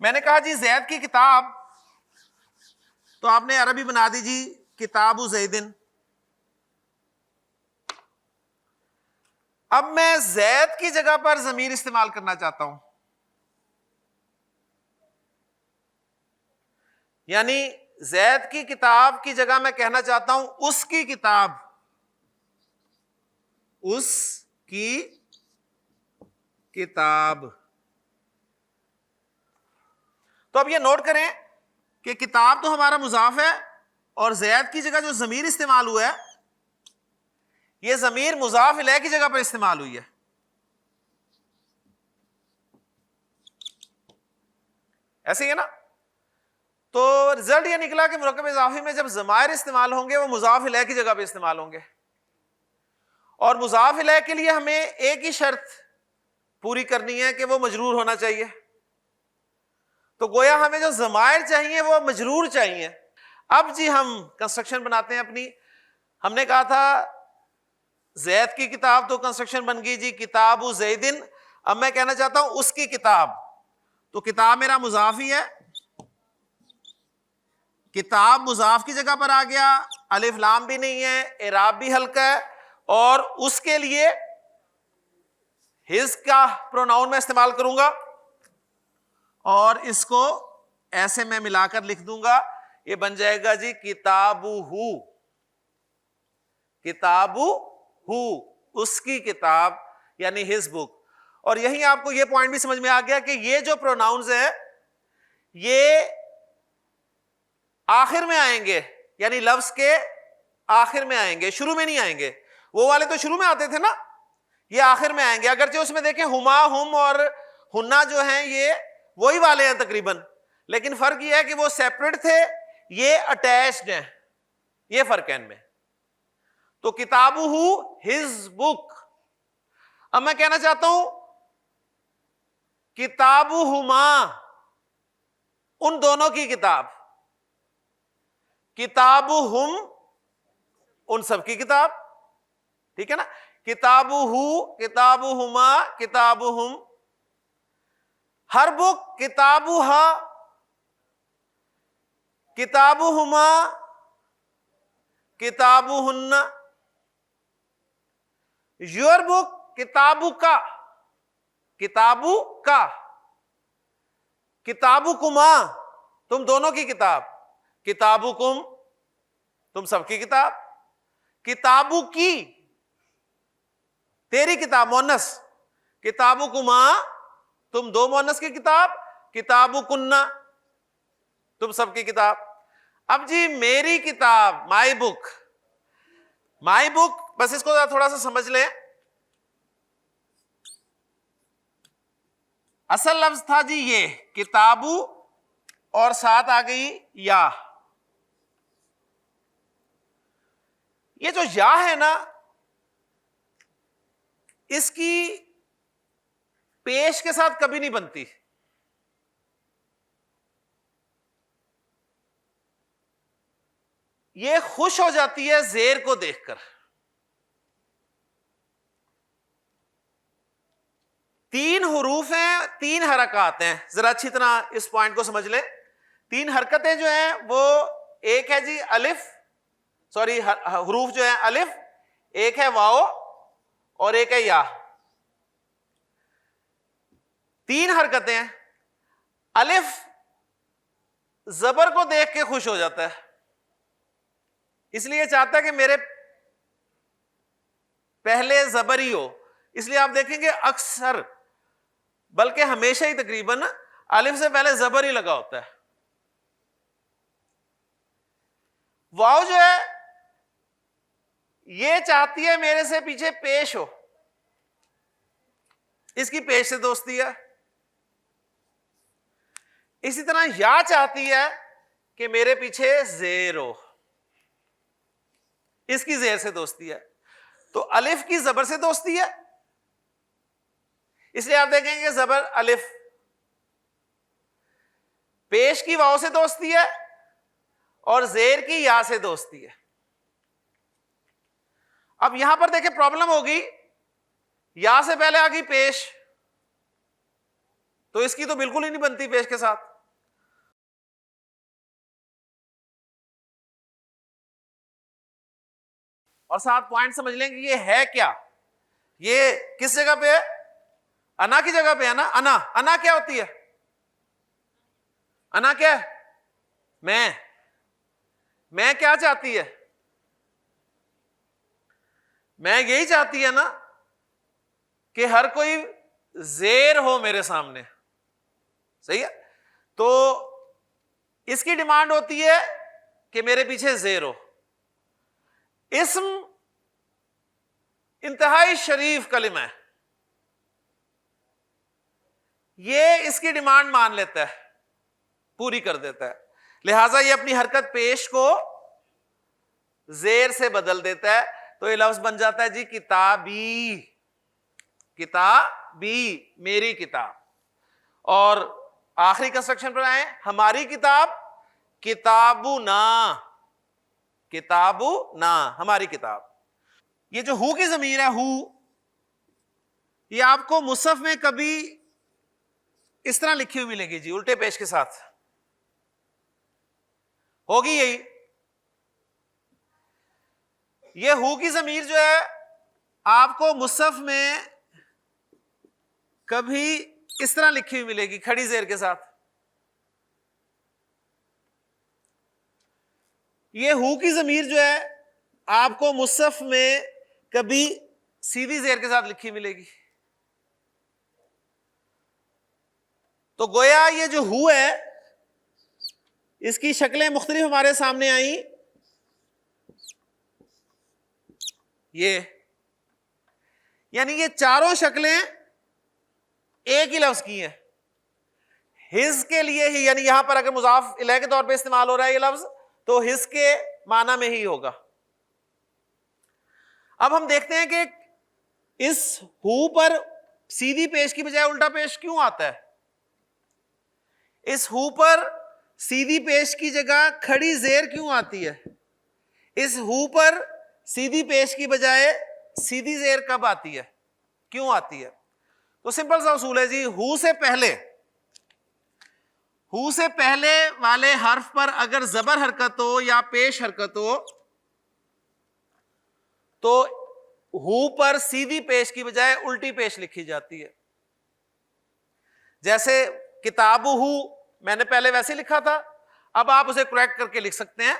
میں نے کہا جی زید کی کتاب، تو آپ نے عربی بنا دی جی کتاب زیدن. اب میں زید کی جگہ پر ضمیر استعمال کرنا چاہتا ہوں، یعنی زید کی کتاب کی جگہ میں کہنا چاہتا ہوں اس کی کتاب، اس کی کتاب. تو اب یہ نوٹ کریں کہ کتاب تو ہمارا مضاف ہے، اور زید کی جگہ جو ضمیر استعمال ہوا ہے یہ ضمیر مضاف الیہ کی جگہ پر استعمال ہوئی ہے. ایسے ہی ہے نا؟ تو رزلٹ یہ نکلا کہ مرکب اضافی میں جب ضمائر استعمال ہوں گے وہ مضاف الیہ کی جگہ پہ استعمال ہوں گے، اور مضاف الیہ کے لیے ہمیں ایک ہی شرط پوری کرنی ہے کہ وہ مجرور ہونا چاہیے. تو گویا ہمیں جو ضمائر چاہیے وہ مجرور چاہیے. اب جی ہم کنسٹرکشن بناتے ہیں اپنی. ہم نے کہا تھا زید کی کتاب، تو کنسٹرکشن بن گئی جی کتاب زیدن. اب میں کہنا چاہتا ہوں اس کی کتاب، تو کتاب میرا مضاف ہی ہے، کتاب مضاف کی جگہ پر آ گیا، الف لام بھی نہیں ہے، اعراب بھی ہلکا ہے، اور اس کے لیے ہز کا پروناؤن میں استعمال کروں گا، اور اس کو ایسے میں ملا کر لکھ دوں گا، یہ بن جائے گا جی کتابہ. کتابہ اس کی کتاب، یعنی ہز بک. اور یہی آپ کو یہ پوائنٹ بھی سمجھ میں آ گیا کہ یہ جو پروناؤنز ہیں یہ آخر میں آئیں گے، یعنی لفظ کے آخر میں آئیں گے، شروع میں نہیں آئیں گے. وہ والے تو شروع میں آتے تھے نا، یہ آخر میں آئیں گے. اگرچہ اس میں دیکھیں ہما، ہم اور ہننا جو ہیں یہ وہی والے ہیں تقریباً، لیکن فرق یہ ہے کہ وہ سیپریٹ تھے، یہ اٹیچڈ ہیں، یہ فرق ہے ان میں. تو کتابہ ہز بک. اب میں کہنا چاہتا ہوں کتابہما ان دونوں کی کتاب، کتابہم ان سب کی کتاب. ٹھیک ہے نا؟ کتابہ، کتابہما، کتابہم. ہر بک کتابہا، کتابہما، کتابہن. Your book کتابک، کتابک. کتابکما تم دونوں کی کتاب، کتابکم تم سب کی کتاب. کتابکی تیری کتاب مؤنث، کتابکما تم دو مؤنث کی کتاب، کتابکن تم سب کی کتاب. اب جی میری کتاب، مائی بک. مائی بک، بس اس کو تھوڑا سا سمجھ لیں. اصل لفظ تھا جی یہ کتابو، اور ساتھ آ گئی یا. یہ جو یا ہے نا، اس کی پیش کے ساتھ کبھی نہیں بنتی. یہ خوش ہو جاتی ہے زیر کو دیکھ کر. تین حروف ہیں، تین حرکات ہیں، ذرا اچھی طرح اس پوائنٹ کو سمجھ لیں. تین حرکتیں جو ہیں وہ ایک ہے جی الف، سوری حروف جو ہیں الف، ایک ہے واو، اور ایک ہے یا. تین حرکتیں ہیں. الف زبر کو دیکھ کے خوش ہو جاتا ہے، اس لیے چاہتا ہے کہ میرے پہلے زبر ہی ہو. اس لیے آپ دیکھیں گے اکثر، بلکہ ہمیشہ ہی تقریباً الف سے پہلے زبر ہی لگا ہوتا ہے. واو جو ہے یہ چاہتی ہے میرے سے پیچھے پیش ہو، اس کی پیش سے دوستی ہے. اسی طرح یا چاہتی ہے کہ میرے پیچھے زیر ہو، اس کی زیر سے دوستی ہے. تو الف کی زبر سے دوستی ہے، اس لیے آپ دیکھیں گے زبر الف. پیش کی واو سے دوستی ہے، اور زیر کی یا سے دوستی ہے. اب یہاں پر دیکھیں، پرابلم ہوگی، یا سے پہلے آ گئی پیش، تو اس کی تو بالکل ہی نہیں بنتی پیش کے ساتھ. اور ساتھ پوائنٹ سمجھ لیں کہ یہ ہے کیا. یہ کس جگہ پہ ہے؟ انا کی جگہ پہ ہے نا. انا کیا ہوتی ہے؟ انا کیا ہے؟ میں کیا چاہتی ہے؟ میں یہی چاہتی ہے نا کہ ہر کوئی زیر ہو میرے سامنے. صحیح ہے. تو اس کی ڈیمانڈ ہوتی ہے کہ میرے پیچھے زیر ہو. اسم انتہائی شریف کلمہ ہے, یہ اس کی ڈیمانڈ مان لیتا ہے, پوری کر دیتا ہے. لہذا یہ اپنی حرکت پیش کو زیر سے بدل دیتا ہے. تو یہ لفظ بن جاتا ہے جی کتابی. کتابی میری کتاب. اور آخری کنسٹرکشن پر آئے, ہماری کتاب. کتابنا. کتابنا ہماری کتاب. یہ جو ہو کی ضمیر ہے, یہ آپ کو مصحف میں کبھی اس طرح لکھی ہوئی ملے گی جی, الٹے پیش کے ساتھ ہوگی یہی. یہ ہو کی ضمیر جو ہے آپ کو مصحف میں کبھی اس طرح لکھی ہوئی ملے گی, کھڑی زیر کے ساتھ. یہ ہو کی ضمیر جو ہے آپ کو مصحف میں کبھی سیدھی زیر کے ساتھ لکھی ملے گی. تو گویا یہ جو ہو ہے اس کی شکلیں مختلف ہمارے سامنے آئیں. یہ یعنی یہ چاروں شکلیں ایک ہی لفظ کی ہیں. ہز کے لیے ہی, یعنی یہاں پر اگر مضاف الیہ کے طور پہ استعمال ہو رہا ہے یہ لفظ, تو ہز کے معنی میں ہی ہوگا. اب ہم دیکھتے ہیں کہ اس ہو پر سیدھی پیش کی بجائے الٹا پیش کیوں آتا ہے. اس ہو پر سیدھی پیش کی جگہ کھڑی زیر کیوں آتی ہے. اس ہو پر سیدھی پیش کی بجائے سیدھی زیر کب آتی ہے, کیوں آتی ہے؟ تو سمپل سا اصول ہے جی, ہو سے پہلے والے حرف پر اگر زبر حرکت ہو یا پیش حرکت ہو تو ہو پر سیدھی پیش کی بجائے الٹی پیش لکھی جاتی ہے. جیسے کتاب ہو میں نے پہلے ویسے لکھا تھا, اب آپ اسے کریکٹ کر کے لکھ سکتے ہیں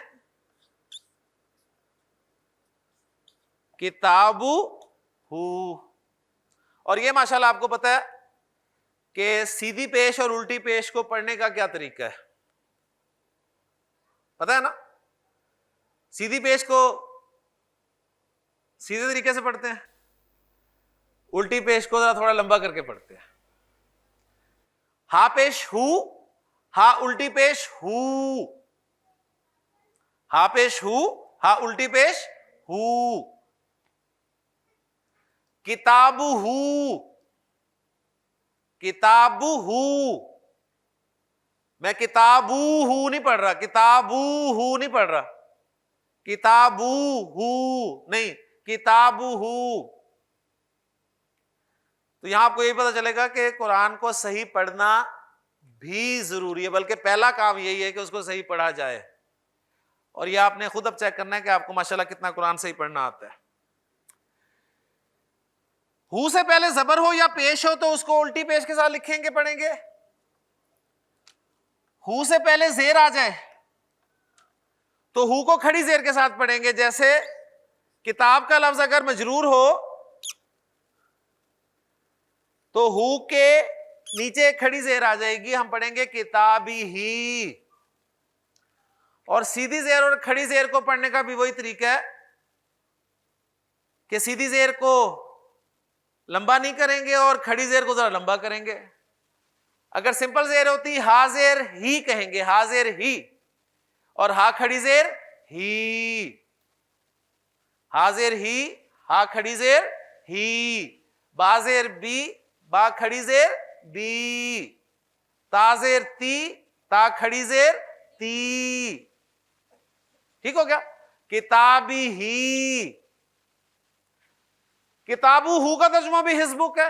کتاب ہو. اور یہ ماشاءاللہ آپ کو پتا ہے کہ سیدھی پیش اور الٹی پیش کو پڑھنے کا کیا طریقہ ہے, پتا ہے نا. سیدھی پیش کو سیدھے طریقے سے پڑھتے ہیں, الٹی پیش کو ذرا تھوڑا لمبا کر کے پڑھتے ہیں. ہا پیش ہو, ہا الٹی پیش ہو. ہا پیش ہو, ہا الٹی پیش ہو. کتاب ہو, کتاب ہو. میں کتاب ہو نہیں پڑھ رہا, کتاب ہو نہیں پڑھ رہا, کتاب ہو نہیں, کتاب ہو. تو یہاں آپ کو یہ پتا چلے گا کہ قرآن کو صحیح پڑھنا بھی ضروری ہے, بلکہ پہلا کام یہی ہے کہ اس کو صحیح پڑھا جائے. اور یہ آپ نے خود اب چیک کرنا ہے کہ آپ کو ماشاءاللہ کتنا قرآن صحیح پڑھنا آتا ہے. ہو سے پہلے زبر ہو یا پیش ہو تو اس کو الٹی پیش کے ساتھ لکھیں گے, پڑھیں گے. ہو سے پہلے زیر آ جائے تو ہو کو کھڑی زیر کے ساتھ پڑھیں گے. جیسے کتاب کا لفظ اگر مجرور ہو تو ہو کے نیچے کھڑی زیر آ جائے گی, ہم پڑھیں گے کتابی ہی. اور سیدھی زیر اور کھڑی زیر کو پڑھنے کا بھی وہی طریقہ ہے کہ سیدھی زیر کو لمبا نہیں کریں گے اور کھڑی زیر کو ذرا لمبا کریں گے. اگر سمپل زیر ہوتی ہا زیر ہی کہیں گے, ہا زیر ہی, اور ہا کھڑی زیر ہی. ہا زیر ہی, ہا کھڑی زیر ہی. با زیر بی, با کھڑی زیر بی. تا زیر تی, تا کھڑی زیر تی. ٹھیک ہو گیا. کتابی ہی. کتابو ہو کا ترجمہ بھی حزب بک ہے.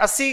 80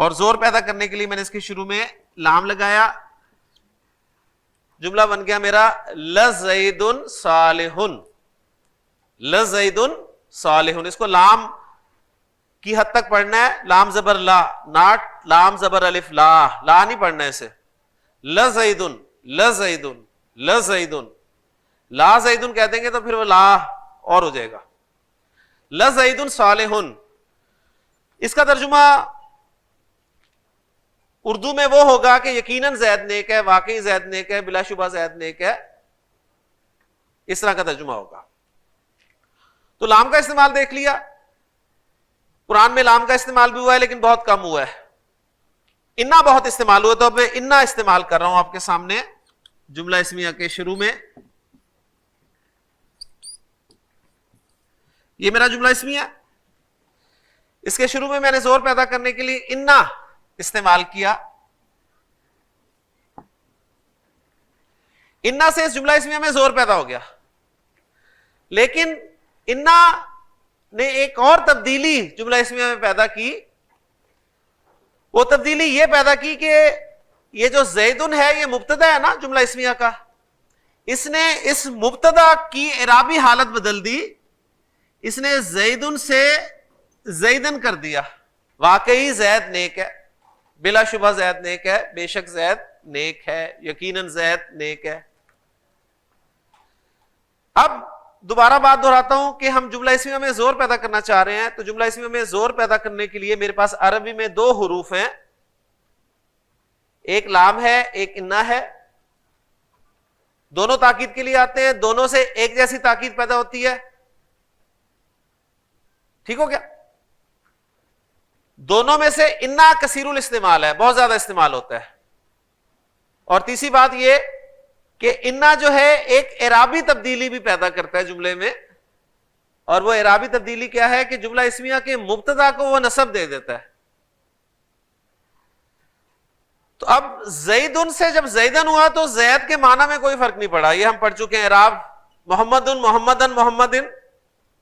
اور زور پیدا کرنے کے لیے میں نے اس کے شروع میں لام لگایا, جملہ بن گیا میرا لزید صالح, لزید صالح. اس کو لام کی حد تک پڑھنا ہے, لام زبر لا, ناٹ لام زبر الف لا, لا نہیں پڑھنا ہے اسے. لزید لزید لزید, لا زیدن کہہ دیں گے تو پھر وہ لا اور ہو جائے گا. لزید صالح, اس کا ترجمہ اردو میں وہ ہوگا کہ یقیناً زید نیک ہے, واقعی زید نیک ہے, بلا شبہ زید نیک ہے, اس طرح کا ترجمہ ہوگا. تو لام کا استعمال دیکھ لیا, قرآن میں لام کا استعمال بھی ہوا ہے لیکن بہت کم ہوا ہے. انا بہت استعمال ہوا, تو اب میں انا استعمال کر رہا ہوں آپ کے سامنے جملہ اسمیہ کے شروع میں. یہ میرا جملہ اسمیہ, اس کے شروع میں نے زور پیدا کرنے کے لیے انا استعمال کیا. انا سے اس جملہ اسمیہ میں زور پیدا ہو گیا, لیکن انا نے ایک اور تبدیلی جملہ اسمیہ میں پیدا کی. وہ تبدیلی یہ پیدا کی کہ یہ جو زیدن ہے یہ مبتدا ہے نا جملہ اسمیہ کا, اس نے اس مبتدا کی اعرابی حالت بدل دی, اس نے زیدن سے زیدن کر دیا. واقعی زید نیک ہے, بلا شبہ زید نیک ہے, بے شک زید نیک ہے, یقیناً زید نیک ہے. اب دوبارہ بات دہراتا ہوں کہ ہم جملہ اسمیہ میں زور پیدا کرنا چاہ رہے ہیں, تو جملہ اسمیہ میں زور پیدا کرنے کے لیے میرے پاس عربی میں دو حروف ہیں, ایک لام ہے ایک انا ہے. دونوں تاکید کے لیے آتے ہیں, دونوں سے ایک جیسی تاکید پیدا ہوتی ہے. ٹھیک ہو گیا؟ دونوں میں سے انا کثیر الاستعمال ہے, بہت زیادہ استعمال ہوتا ہے. اور تیسری بات یہ کہ انا جو ہے ایک اعرابی تبدیلی بھی پیدا کرتا ہے جملے میں, اور وہ اعرابی تبدیلی کیا ہے کہ جملہ اسمیہ کے مبتدا کو وہ نصب دے دیتا ہے. تو اب زیدن سے جب زیدن ہوا تو زید کے معنی میں کوئی فرق نہیں پڑا, یہ ہم پڑھ چکے ہیں اعراب. محمدن محمدن محمدن,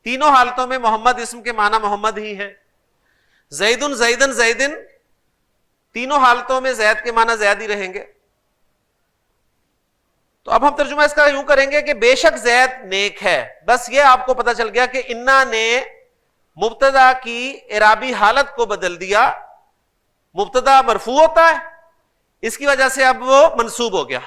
تینوں حالتوں میں محمد اسم کے معنی محمد ہی ہے. زیدن زیدن زیدن, تینوں حالتوں میں زید کے معنی زید ہی رہیں گے. تو اب ہم ترجمہ اس کا یوں کریں گے کہ بے شک زید نیک ہے. بس یہ آپ کو پتہ چل گیا کہ انا نے مبتدا کی اعرابی حالت کو بدل دیا. مبتدا مرفوع ہوتا ہے, اس کی وجہ سے اب وہ منصوب ہو گیا.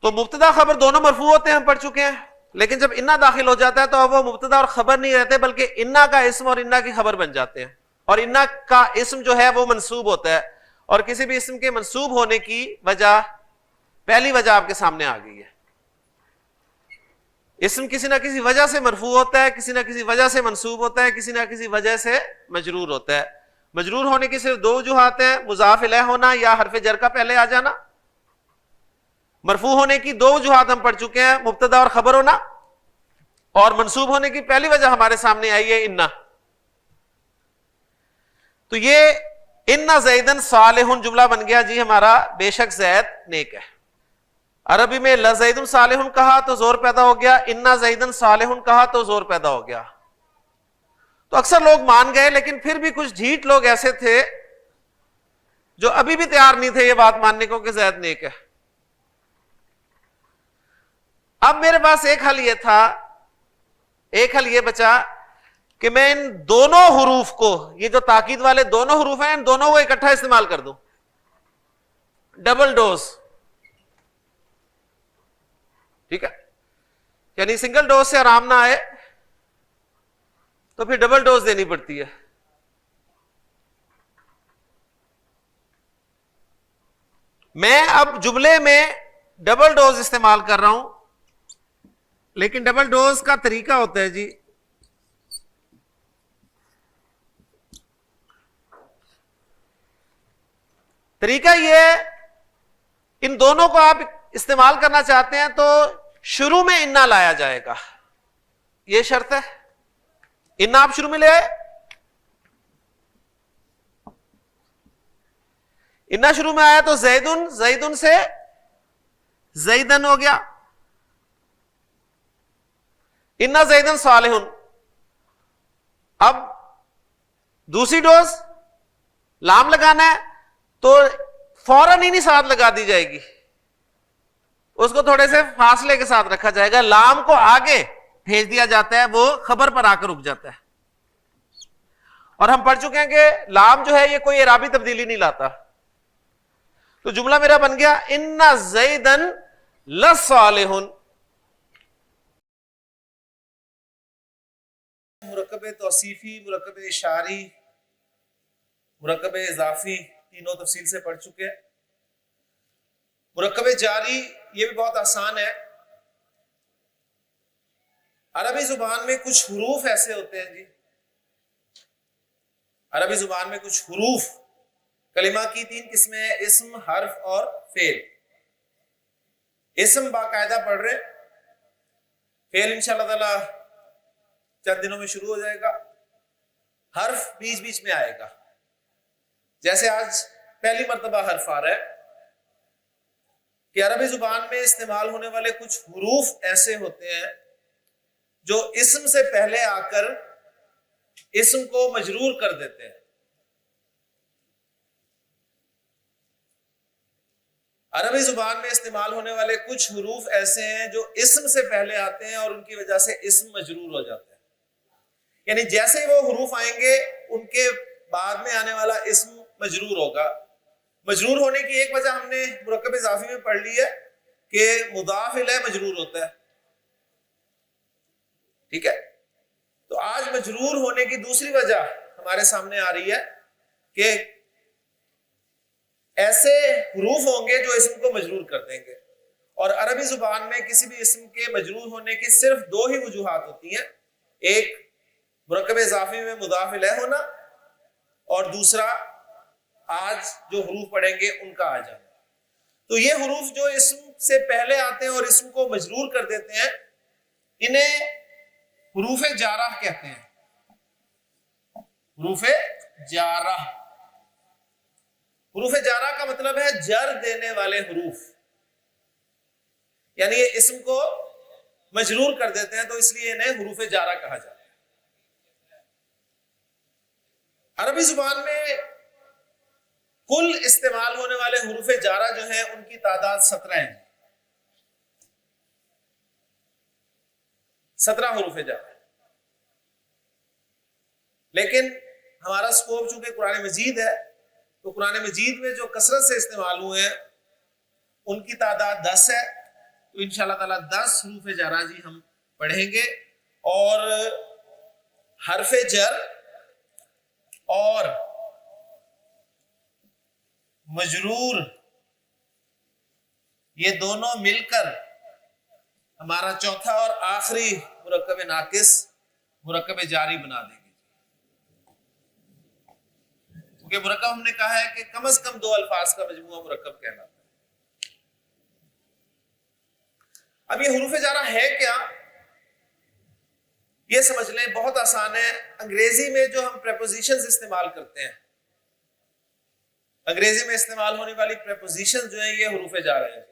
تو مبتدا خبر دونوں مرفوع ہوتے ہیں, ہم پڑھ چکے ہیں. لیکن جب انا داخل ہو جاتا ہے تو اب وہ مبتدا اور خبر نہیں رہتے, بلکہ انا کا اسم اور انا کی خبر بن جاتے ہیں. اور انا کا اسم جو ہے وہ منصوب ہوتا ہے, اور کسی بھی اسم کے منصوب ہونے کی وجہ, پہلی وجہ آپ کے سامنے آ گئی ہے. اسم کسی نہ کسی وجہ سے مرفوع ہوتا ہے, کسی نہ کسی وجہ سے منصوب ہوتا ہے, کسی نہ کسی وجہ سے مجرور ہوتا ہے. مجرور ہونے کی صرف دو وجوہات ہیں, مضاف الیہ ہونا یا حرف جر کا پہلے آ جانا. مرفوع ہونے کی دو وجوہات ہم پڑھ چکے ہیں, مبتدا اور خبر ہونا, اور منصوب ہونے کی پہلی وجہ ہمارے سامنے آئی ہے انا. تو یہ انا زیدن صالح جملہ بن گیا جی ہمارا, بے شک زید نیک ہے. عربی میں لزید صالح کہا تو زور پیدا ہو گیا, انا زیدن صالح کہا تو زور پیدا ہو گیا. تو اکثر لوگ مان گئے, لیکن پھر بھی کچھ ڈھیٹ لوگ ایسے تھے جو ابھی بھی تیار نہیں تھے یہ بات ماننے کو کہ زید نیک ہے. اب میرے پاس ایک حل یہ تھا, ایک حل یہ بچا کہ میں ان دونوں حروف کو, یہ جو تاکید والے دونوں حروف ہیں, ان دونوں کو اکٹھا استعمال کر دوں, ڈبل ڈوز. ٹھیک ہے, یعنی سنگل ڈوز سے آرام نہ آئے تو پھر ڈبل ڈوز دینی پڑتی ہے. میں اب جملے میں ڈبل ڈوز استعمال کر رہا ہوں, لیکن ڈبل ڈوز کا طریقہ ہوتا ہے جی, طریقہ یہ, ان دونوں کو آپ استعمال کرنا چاہتے ہیں تو شروع میں انا لایا جائے گا, یہ شرط ہے. انا آپ شروع میں لے آئے, انا شروع میں آیا تو زیدن, زیدن سے زیدن ہو گیا. انا زیدن صالح, اب دوسری ڈوز لام لگانا ہے, تو فوراً ہی نہیں ساتھ لگا دی جائے گی, اس کو تھوڑے سے فاصلے کے ساتھ رکھا جائے گا. لام کو آگے بھیج دیا جاتا ہے, وہ خبر پر آ کر رک جاتا ہے. اور ہم پڑھ چکے ہیں کہ لام جو ہے یہ کوئی اعرابی تبدیلی نہیں لاتا. تو جملہ میرا بن گیا ان زیدن لصالح. مرکب توصیفی, مرکب اشاری, مرکب اضافی تینوں تفصیل سے پڑھ چکے ہیں. مرکب جاری یہ بھی بہت آسان ہے. عربی زبان میں کچھ حروف ایسے ہوتے ہیں جی, عربی زبان میں کچھ حروف, کلمہ کی 3 قسمیں ہیں, اسم, حرف اور فعل. اسم باقاعدہ پڑھ رہے, فعل انشاءاللہ تعالی چند دنوں میں شروع ہو جائے گا, حرف بیچ بیچ میں آئے گا. جیسے آج پہلی مرتبہ حرف آ رہا ہے کہ عربی زبان میں استعمال ہونے والے کچھ حروف ایسے ہوتے ہیں جو اسم سے پہلے آ کر اسم کو مجرور کر دیتے ہیں. عربی زبان میں استعمال ہونے والے کچھ حروف ایسے ہیں جو اسم سے پہلے آتے ہیں اور ان کی وجہ سے اسم مجرور ہو جاتا ہے. یعنی جیسے وہ حروف آئیں گے ان کے بعد میں آنے والا اسم مجرور ہوگا. مجرور ہونے کی ایک وجہ ہم نے مرکب اضافی میں پڑھ لی ہے کہ مضاف الیہ مجرور ہوتا ہے, ٹھیک ہے. تو آج مجرور ہونے کی دوسری وجہ ہمارے سامنے آ رہی ہے کہ ایسے حروف ہوں گے جو اسم کو مجرور کر دیں گے. اور عربی زبان میں کسی بھی اسم کے مجرور ہونے کی صرف 2 ہی وجوہات ہوتی ہیں, ایک مرکب اضافی میں مضاف الیہ ہونا اور دوسرا آج جو حروف پڑھیں گے ان کا آ جانا. تو یہ حروف جو اسم سے پہلے آتے ہیں اور اسم کو مجرور کر دیتے ہیں انہیں حروف جارہ کہتے ہیں. حروف جارہ, حروف جارہ کا مطلب ہے جر دینے والے حروف, یعنی یہ اسم کو مجرور کر دیتے ہیں تو اس لیے انہیں حروف جارہ کہا جاتا ہے. عربی زبان میں کل استعمال ہونے والے حروف جارہ جو ہیں ان کی تعداد 17 ہیں. 17 حروف جارہ. لیکن ہمارا سکوپ چونکہ قرآن مجید ہے تو قرآن مجید میں جو کثرت سے استعمال ہوئے ہیں ان کی تعداد 10 ہے. تو انشاءاللہ تعالی 10 حروف جارہ جی ہم پڑھیں گے. اور حرف جر اور مجرور یہ دونوں مل کر ہمارا چوتھا اور آخری مرکب ناقص مرکب جاری بنا دیں گے. کیونکہ مرکب ہم نے کہا ہے کہ کم از کم 2 الفاظ کا مجموعہ مرکب کہلاتا ہے. اب یہ حروف جارہ ہے کیا یہ سمجھ لیں, بہت آسان ہے. انگریزی میں جو ہم پریپوزیشنز استعمال کرتے ہیں, انگریزی میں استعمال ہونے والی پریپوزیشن جو ہیں یہ حروف جارہ ہیں.